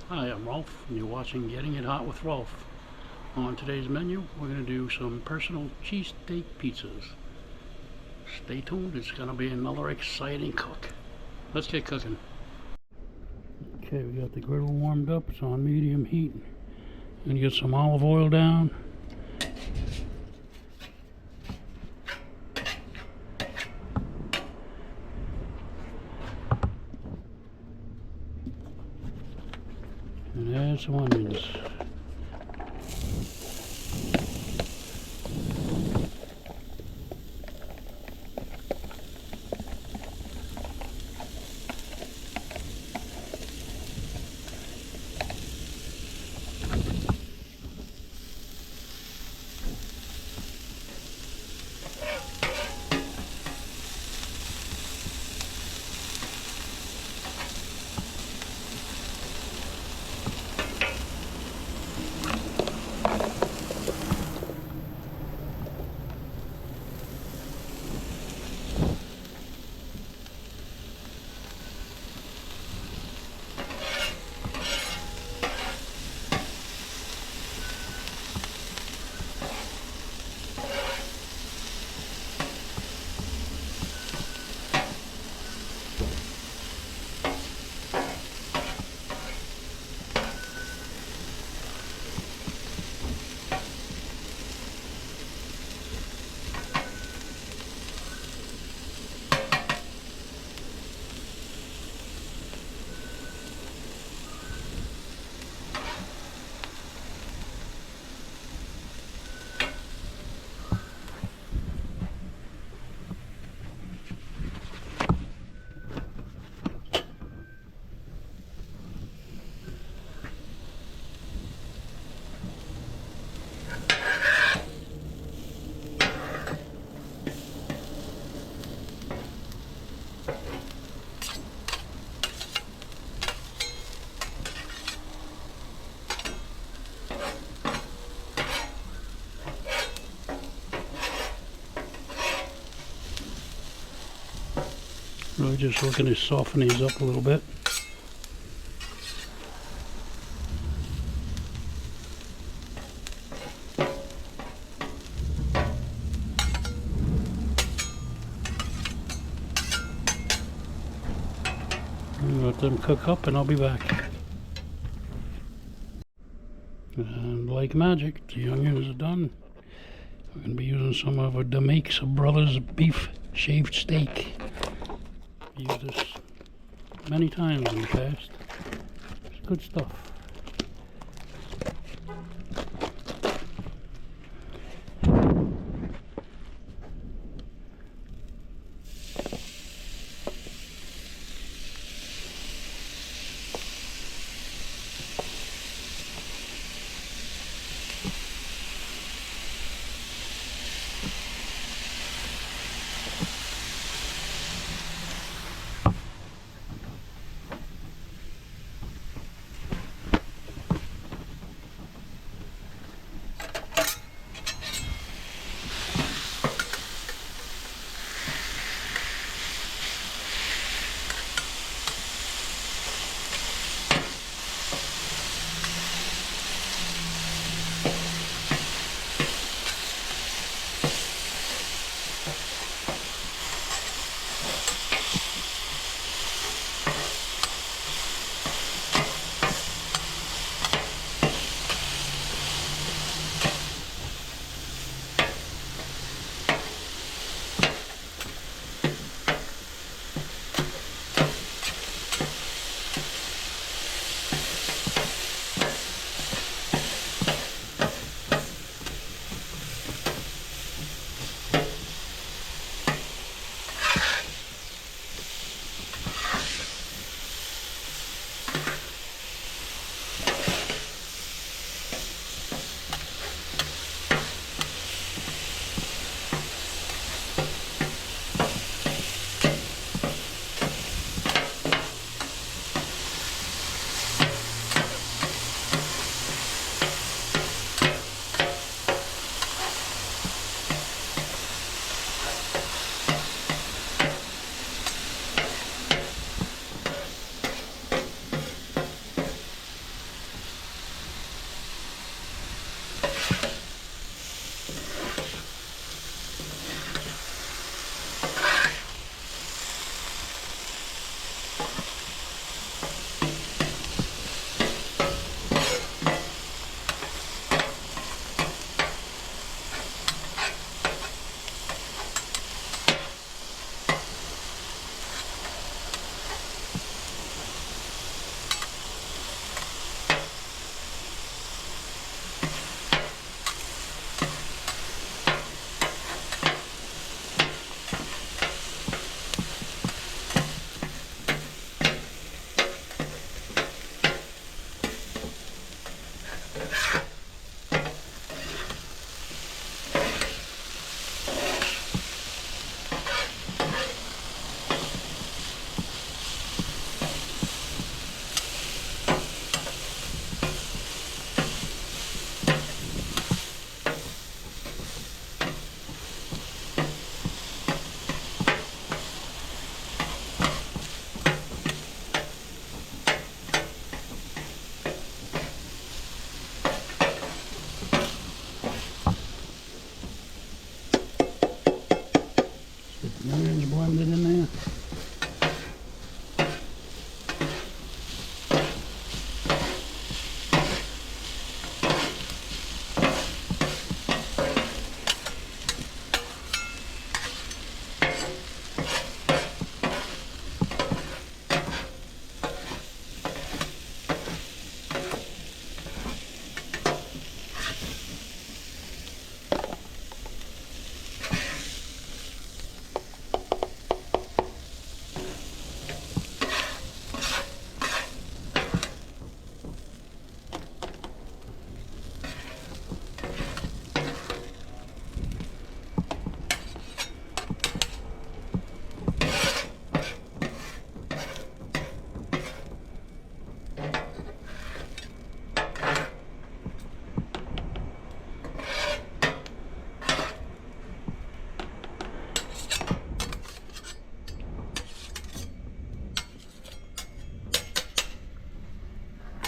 Hi, I'm Rolf, and you're watching Getting It Hot with Rolf. On today's menu, we're going to do some personal cheesesteak pizzas. Stay tuned, it's going to be another exciting cook. Let's get cooking. Okay, we got the griddle warmed up, it's on medium heat. I'm going to get some olive oil down. And add some onions. Really just looking to soften these up a little bit. Let them cook up and I'll be back. And like magic, the onions are done. We're going to be using some of Demake's Brothers beef shaved steak. I've used this many times in the past. It's good stuff.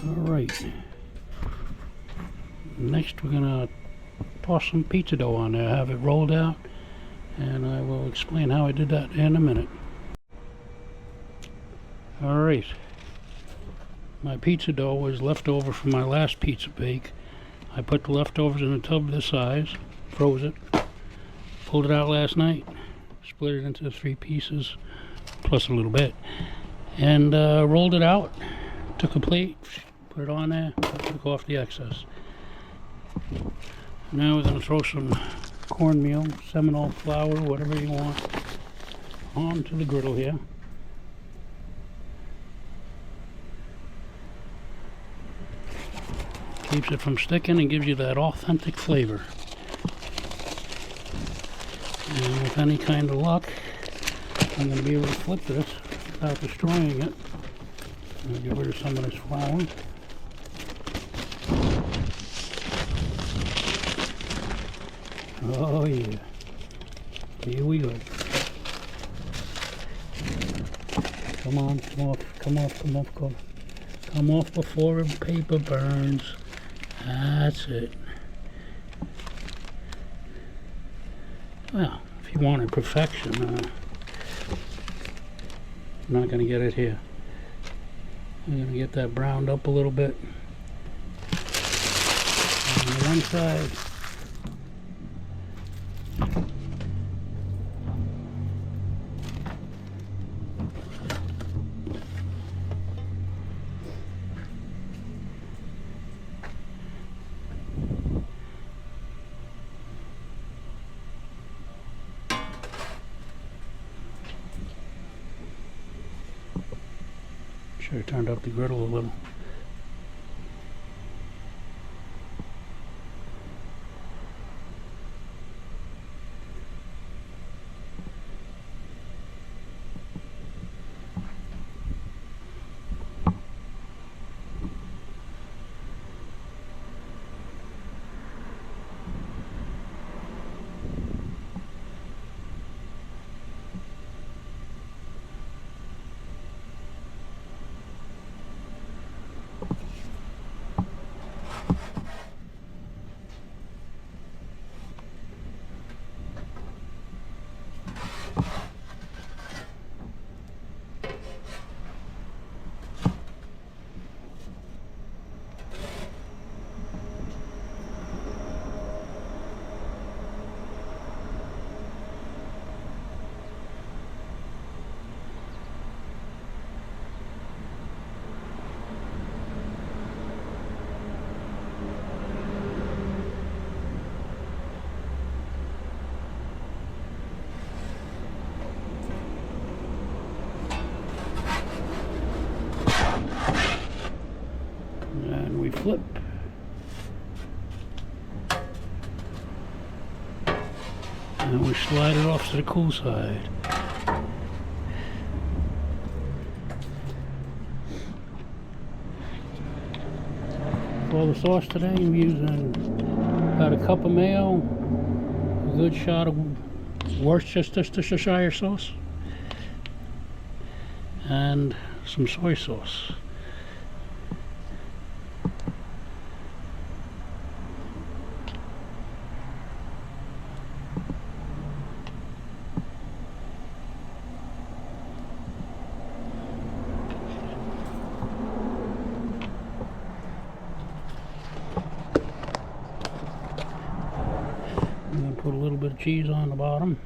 Alright. Next we're gonna toss some pizza dough on there, have it rolled out, and I will explain how I did that in a minute. Alright. My pizza dough was left over from my last pizza bake. I put the leftovers in a tub this size, froze it, pulled it out last night, split it into 3 pieces, plus a little bit, and rolled it out. Took a plate, put it on there, took off the excess. Now we're going to throw some cornmeal, Seminole flour, whatever you want, onto the griddle here. Keeps it from sticking and gives you that authentic flavor. And with any kind of luck, I'm going to be able to flip this without destroying it. I'm going to get rid of some of this flour. Oh yeah. Here we go. Come on, come off, come off, come off, come off. Come off before the paper burns. That's it. Well, if you wanted perfection, I'm not going to get it here. I'm going to get that browned up a little bit. On the one side. Should have turned up the griddle a little. Flip. And we slide it off to the cool side. For the sauce today, I'm using about a cup of mayo, a good shot of Worcestershire sauce, and some soy sauce. And then put a little bit of cheese on the bottom.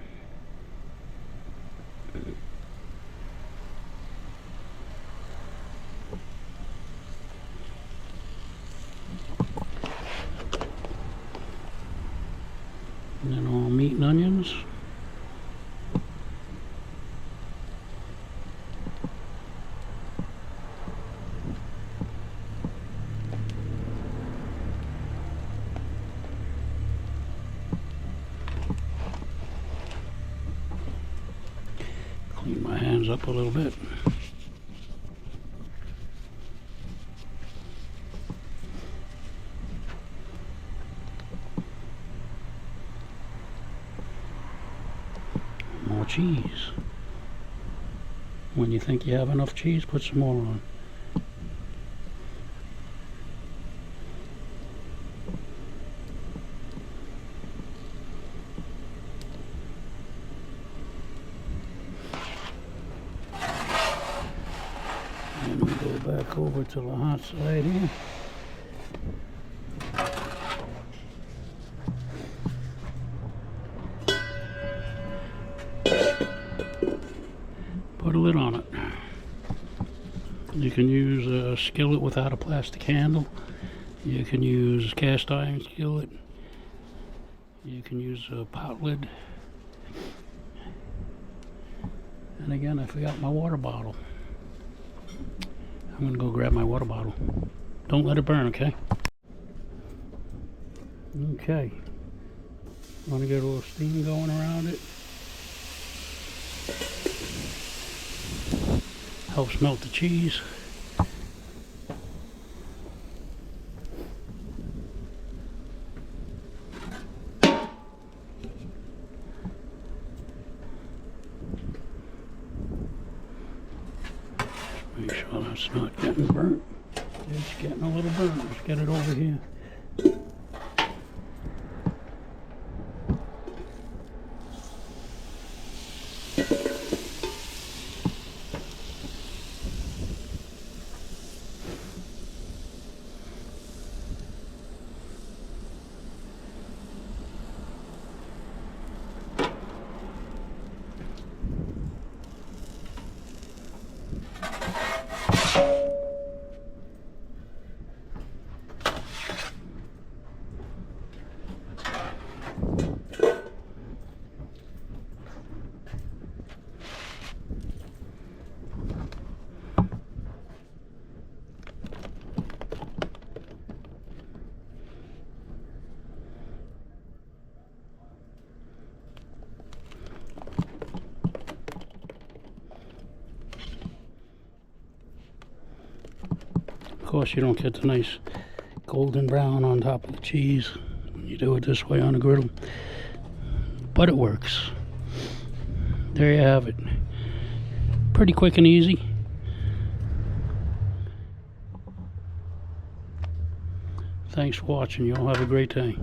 And then all meat and onions. Clean my hands up a little bit. More cheese. When you think you have enough cheese, put some more on. over to the hot side here. Put a lid on it. You can use a skillet without a plastic handle. You can use cast iron skillet. You can use a pot lid. And again, I forgot my water bottle. I'm going to go grab my water bottle. Don't let it burn, okay? Okay. Want to get a little steam going around it. Helps melt the cheese. Make sure that's not getting burnt. It's getting a little burnt. Let's get it over here. Of course, you don't get the nice golden brown on top of the cheese when you do it this way on a griddle, but it works. There you have it. Pretty quick and easy. Thanks for watching. You all have a great day.